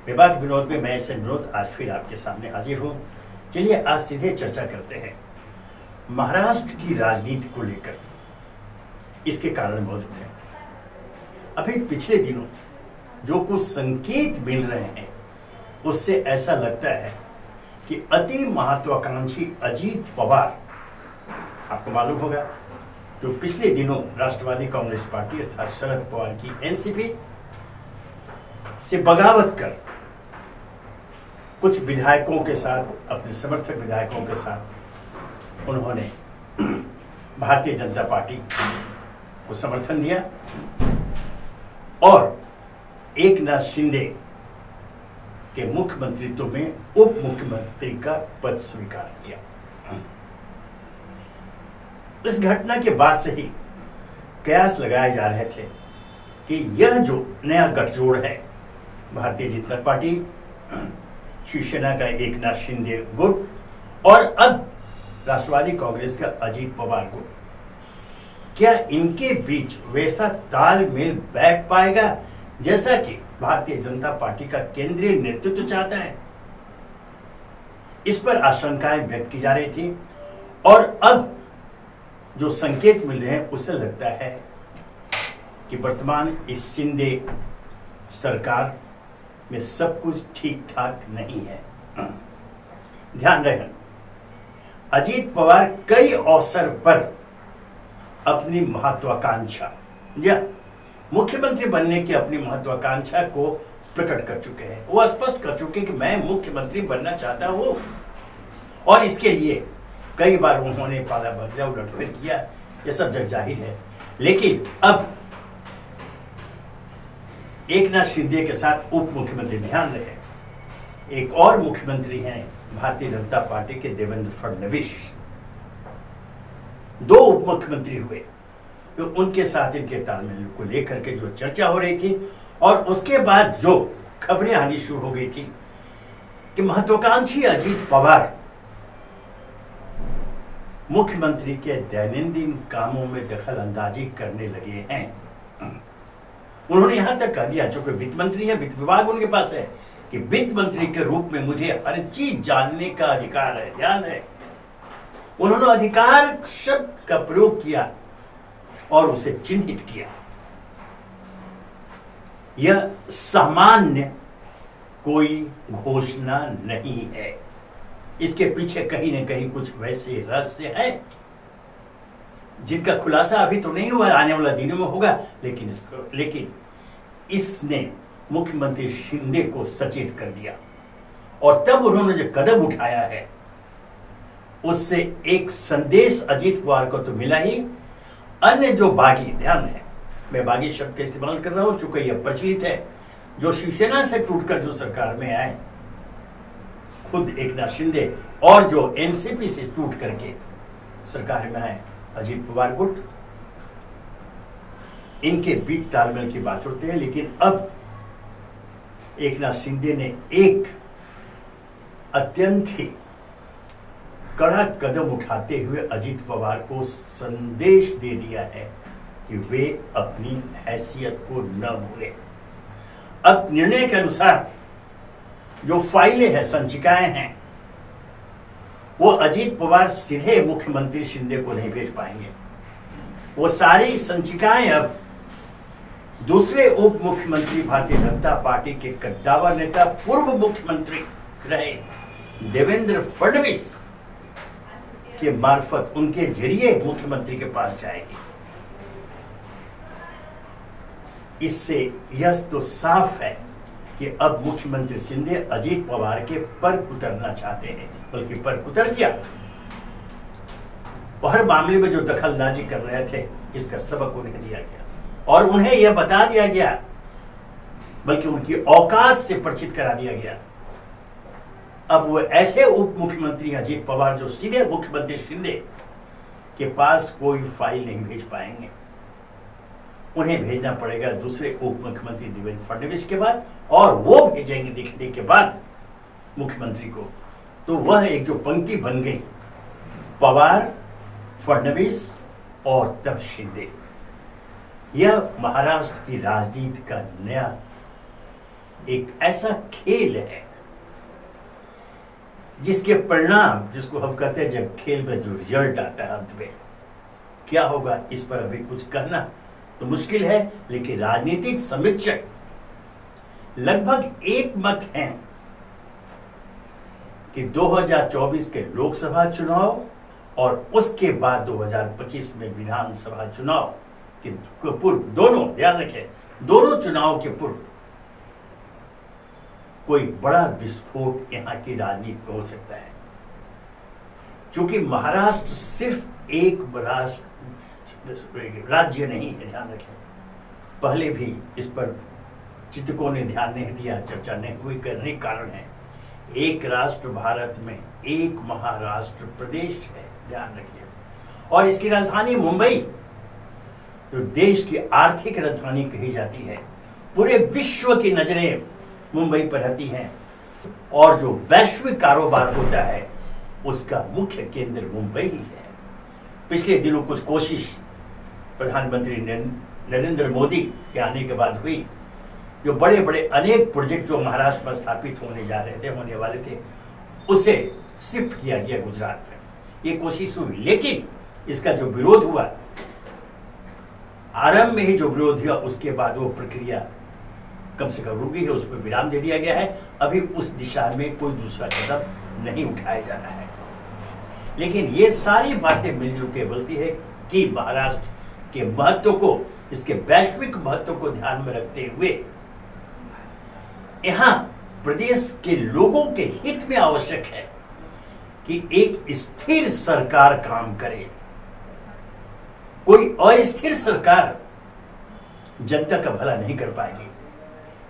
विभाग विनोद में मैं से विनोद आज फिर आपके सामने हाजिर हूँ। चलिए आज सीधे चर्चा करते हैं महाराष्ट्र की राजनीति को लेकर। इसके कारण मौजूद है। अभी पिछले दिनों जो कुछ संकेत मिल रहे हैं उससे ऐसा लगता है कि अति महत्वाकांक्षी अजीत पवार, आपको मालूम होगा, जो पिछले दिनों राष्ट्रवादी कांग्रेस पार्टी अर्थात शरद पवार की एनसीपी से बगावत कर कुछ विधायकों के साथ, अपने समर्थक विधायकों के साथ उन्होंने भारतीय जनता पार्टी को समर्थन दिया और एकनाथ शिंदे के मुख्यमंत्रित्व में उप मुख्यमंत्री का पद स्वीकार किया। इस घटना के बाद से ही कयास लगाए जा रहे थे कि यह जो नया गठजोड़ है, भारतीय जनता पार्टी, शिवसेना का एकनाथ शिंदे गुट और अब राष्ट्रवादी कांग्रेस का अजीत पवार गुट, क्या इनके बीच वैसा तालमेल बैठ पाएगा जैसा कि भारतीय जनता पार्टी का केंद्रीय नेतृत्व चाहता है? इस पर आशंकाएं व्यक्त की जा रही थी और अब जो संकेत मिल रहे हैं उससे लगता है कि वर्तमान इस शिंदे सरकार में सब कुछ ठीक ठाक नहीं है। ध्यान रहे, अजीत पवार कई अवसर पर अपनी महत्वाकांक्षा या मुख्यमंत्री बनने की अपनी महत्वाकांक्षा को प्रकट कर चुके हैं। वो स्पष्ट कर चुके कि मैं मुख्यमंत्री बनना चाहता हूं और इसके लिए कई बार उन्होंने पाला बदला उलटफेर किया, ये सब जग जाहिर है। लेकिन अब एकनाथ शिंदे के साथ उप मुख्यमंत्री, ध्यान रहे, एक और मुख्यमंत्री हैं भारतीय जनता पार्टी के देवेंद्र फडणवीस, दो उप मुख्यमंत्री हुए। तो उनके साथ इनके तालमेल को लेकर के जो चर्चा हो रही थी और उसके बाद जो खबरें आनी शुरू हो गई थी कि महत्वाकांक्षी अजीत पवार मुख्यमंत्री के दैनंदिन कामों में दखल अंदाजी करने लगे हैं। उन्होंने यहां तक कह दिया, चूंकि वित्त मंत्री है, वित्त विभाग उनके पास है, कि वित्त मंत्री के रूप में मुझे हर चीज जानने का अधिकार है। ध्यान है, उन्होंने अधिकार शब्द का प्रयोग किया और उसे चिन्हित किया। यह सामान्य कोई घोषणा नहीं है, इसके पीछे कहीं न कहीं कुछ वैसे रहस्य है जिनका खुलासा अभी तो नहीं हुआ, आने वाला दिनों में होगा। लेकिन इसने मुख्यमंत्री शिंदे को सचेत कर दिया और तब उन्होंने जो कदम उठाया है उससे एक संदेश अजीत पवार को तो मिला ही, अन्य जो बागी, ध्यान है मैं बागी शब्द का इस्तेमाल कर रहा हूं चूंकि यह प्रचलित है, जो शिवसेना से टूटकर जो सरकार में आए, खुद एकनाथ शिंदे, और जो एनसीपी से टूट करके सरकार में आए अजीत पवार गुट, इनके बीच तालमेल की बात होती है। लेकिन अब एकनाथ शिंदे ने एक अत्यंत ही कड़ा कदम उठाते हुए अजीत पवार को संदेश दे दिया है कि वे अपनी हैसियत को न भूलें। अब निर्णय के अनुसार जो फाइलें हैं, संचिकाएं हैं, वो अजीत पवार सीधे मुख्यमंत्री शिंदे को नहीं भेज पाएंगे। वो सारी संचिकाएं अब दूसरे उप मुख्यमंत्री, भारतीय जनता पार्टी के कद्दावर नेता, पूर्व मुख्यमंत्री रहे देवेंद्र फडणवीस के मार्फत, उनके जरिए मुख्यमंत्री के पास जाएगी। इससे यह तो साफ है कि अब मुख्यमंत्री शिंदे अजीत पवार के पर उतरना चाहते हैं, बल्कि पर उतर गया। हर मामले में जो दखलंदाजी कर रहे थे, इसका सबक उन्हें दिया गया और उन्हें यह बता दिया गया, बल्कि उनकी औकात से परिचित करा दिया गया। अब वो ऐसे उप मुख्यमंत्री अजीत पवार जो सीधे मुख्यमंत्री शिंदे के पास कोई फाइल नहीं भेज पाएंगे, उन्हें भेजना पड़ेगा दूसरे उप मुख्यमंत्री देवेंद्र फडणवीस के बाद, और वो भेजेंगे दिखने के बाद मुख्यमंत्री को। तो वह एक जो पंक्ति बन गई, पवार, फडणवीस और तब शिंदे, यह महाराष्ट्र की राजनीति का नया एक ऐसा खेल है जिसके परिणाम, जिसको हम कहते हैं जब खेल में जो रिजल्ट आता है अंत में क्या होगा, इस पर अभी कुछ कहना तो मुश्किल है। लेकिन राजनीतिक समीक्षक लगभग एक मत हैं कि 2024 के लोकसभा चुनाव और उसके बाद 2025 में विधानसभा चुनाव के पूर्व, दोनों ध्यान रखें, दोनों चुनाव के पूर्व कोई बड़ा विस्फोट यहां की राजनीति में हो सकता है। क्योंकि महाराष्ट्र सिर्फ एक राज्य नहीं है, ध्यान रखें। पहले भी इस पर चिंतकों ने ध्यान नहीं दिया, चर्चा नहीं हुई, करने के कारण है एक राष्ट्र भारत में एक महाराष्ट्र प्रदेश है, ध्यान रखिए। और इसकी राजधानी मुंबई, जो देश की आर्थिक राजधानी कही जाती है, पूरे विश्व की नजरें मुंबई पर रहती हैं और जो वैश्विक कारोबार होता है उसका मुख्य केंद्र मुंबई ही है। पिछले दिनों कुछ कोशिश प्रधानमंत्री नरेंद्र मोदी के आने के बाद हुई, जो बड़े बड़े अनेक प्रोजेक्ट जो महाराष्ट्र में स्थापित होने जा रहे थे, होने वाले थे, उसे शिफ्ट किया गया गुजरात में। ये कोशिश हुई, लेकिन इसका जो विरोध हुआ, आरंभ में ही जो विरोध हुआ, उसके बाद वो प्रक्रिया कम से कम रुक गई है, उस पर विराम दे दिया गया है। अभी उस दिशा में कोई दूसरा कदम नहीं उठाया जा रहा है। लेकिन ये सारी बातें मिलजुल के बोलती है कि महाराष्ट्र के महत्व को, इसके वैश्विक महत्व को ध्यान में रखते हुए यहां प्रदेश के लोगों के हित में आवश्यक है कि एक स्थिर सरकार काम करे। कोई अस्थिर सरकार जनता का भला नहीं कर पाएगी।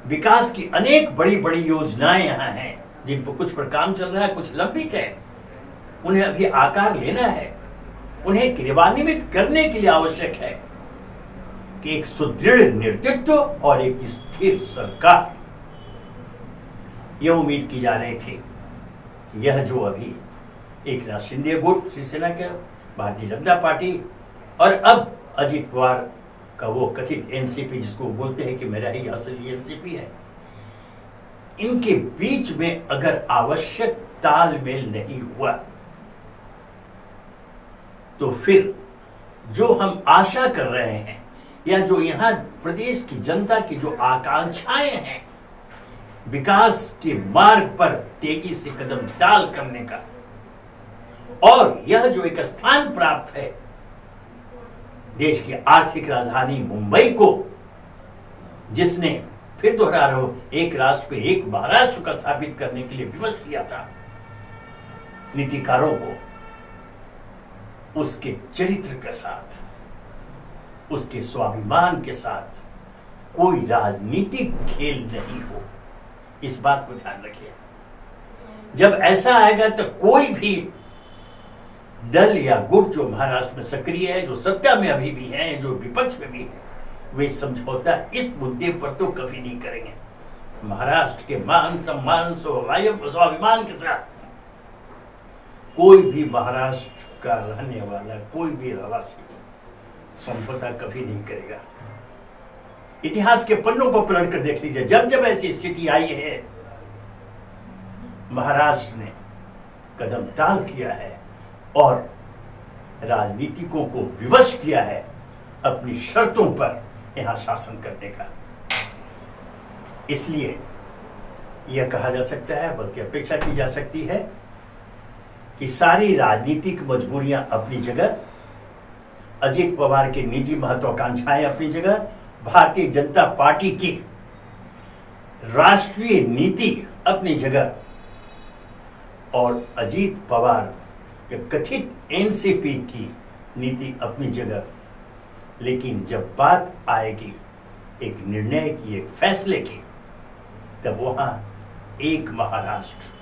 विकास की अनेक बड़ी बड़ी योजनाएं यहां हैं, जिन पर कुछ पर काम चल रहा है, कुछ लंबित है, उन्हें अभी आकार लेना है। उन्हें क्रियान्वित करने के लिए आवश्यक है कि एक सुदृढ़ नेतृत्व और एक स्थिर सरकार। यह उम्मीद की जा रही थी कि यह जो अभी एक नाथ शिंदे गुट, शिवसेना के, भारतीय जनता पार्टी और अब अजीत पवार का वो कथित एनसीपी, जिसको बोलते हैं कि मेरा ही असली एनसीपी है, इनके बीच में अगर आवश्यक तालमेल नहीं हुआ तो फिर जो हम आशा कर रहे हैं या जो यहां प्रदेश की जनता की जो आकांक्षाएं हैं, विकास के मार्ग पर तेजी से कदम डाल करने का, और यह जो एक स्थान प्राप्त है देश की आर्थिक राजधानी मुंबई को, जिसने, फिर दोहरा रहा हूं, एक राष्ट्र पे एक महाराष्ट्र का स्थापित करने के लिए विवश किया था नीतिकारों को, उसके चरित्र के साथ, उसके स्वाभिमान के साथ कोई राजनीतिक खेल नहीं हो, इस बात को ध्यान रखिए। जब ऐसा आएगा तो कोई भी दल या गुट जो महाराष्ट्र में सक्रिय है, जो सत्ता में अभी भी है, जो विपक्ष में भी है, वे समझौता इस मुद्दे पर तो कभी नहीं करेंगे। महाराष्ट्र के मान सम्मान स्वाभिमान के साथ कोई भी महाराष्ट्र का रहने वाला, कोई भी रहवासी समझौता कभी नहीं करेगा। इतिहास के पन्नों को पलट कर देख लीजिए, जब जब ऐसी स्थिति आई है, महाराष्ट्र ने कदम टाल किया है और राजनीतिकों को विवश किया है अपनी शर्तों पर यहां शासन करने का। इसलिए यह कहा जा सकता है, बल्कि अपेक्षा की जा सकती है कि सारी राजनीतिक मजबूरियां अपनी जगह, अजीत पवार की निजी महत्वाकांक्षाएं अपनी जगह, भारतीय जनता पार्टी की राष्ट्रीय नीति अपनी जगह और अजीत पवार के कथित एनसीपी की नीति अपनी जगह। लेकिन जब बात आएगी एक निर्णय की, एक फैसले की, तब वहां एक महाराष्ट्र,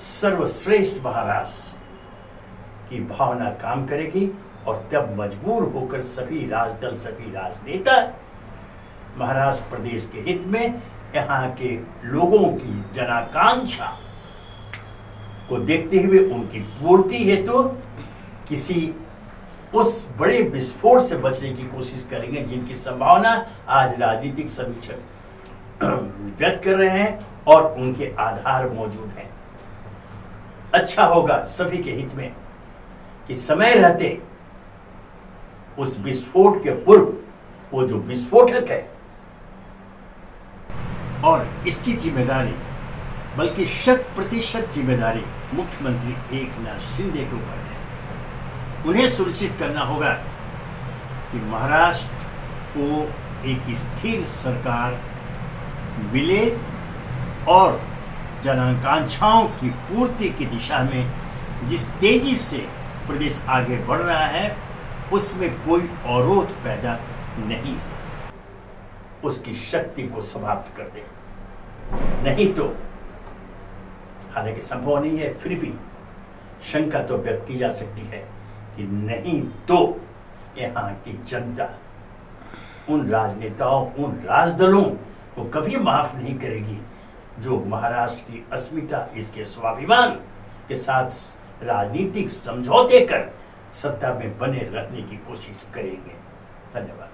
सर्वश्रेष्ठ महाराष्ट्र की भावना काम करेगी और तब मजबूर होकर सभी राजदल, सभी राजनेता महाराष्ट्र प्रदेश के हित में, यहाँ के लोगों की जनाकांक्षा को देखते हुए उनकी पूर्ति हेतु किसी उस बड़े विस्फोट से बचने की कोशिश करेंगे जिनकी संभावना आज राजनीतिक समीक्षक व्यक्त कर रहे हैं और उनके आधार मौजूद हैं। अच्छा होगा सभी के हित में कि समय रहते उस विस्फोट के पूर्व वो जो विस्फोटक है और इसकी जिम्मेदारी, बल्कि 100% जिम्मेदारी मुख्यमंत्री एकनाथ शिंदे के ऊपर है। उन्हें सुनिश्चित करना होगा कि महाराष्ट्र को एक स्थिर सरकार मिले और जनाकांक्षाओं की पूर्ति की दिशा में जिस तेजी से प्रदेश आगे बढ़ रहा है उसमें कोई अवरोध पैदा नहीं है, उसकी शक्ति को समाप्त कर दे। नहीं तो, हालांकि संभव नहीं है, फिर भी शंका तो व्यक्त की जा सकती है कि नहीं तो यहाँ की जनता उन राजनेताओं, उन राजदलों को कभी माफ नहीं करेगी जो महाराष्ट्र की अस्मिता, इसके स्वाभिमान के साथ राजनीतिक समझौते कर सत्ता में बने रहने की कोशिश करेंगे। धन्यवाद।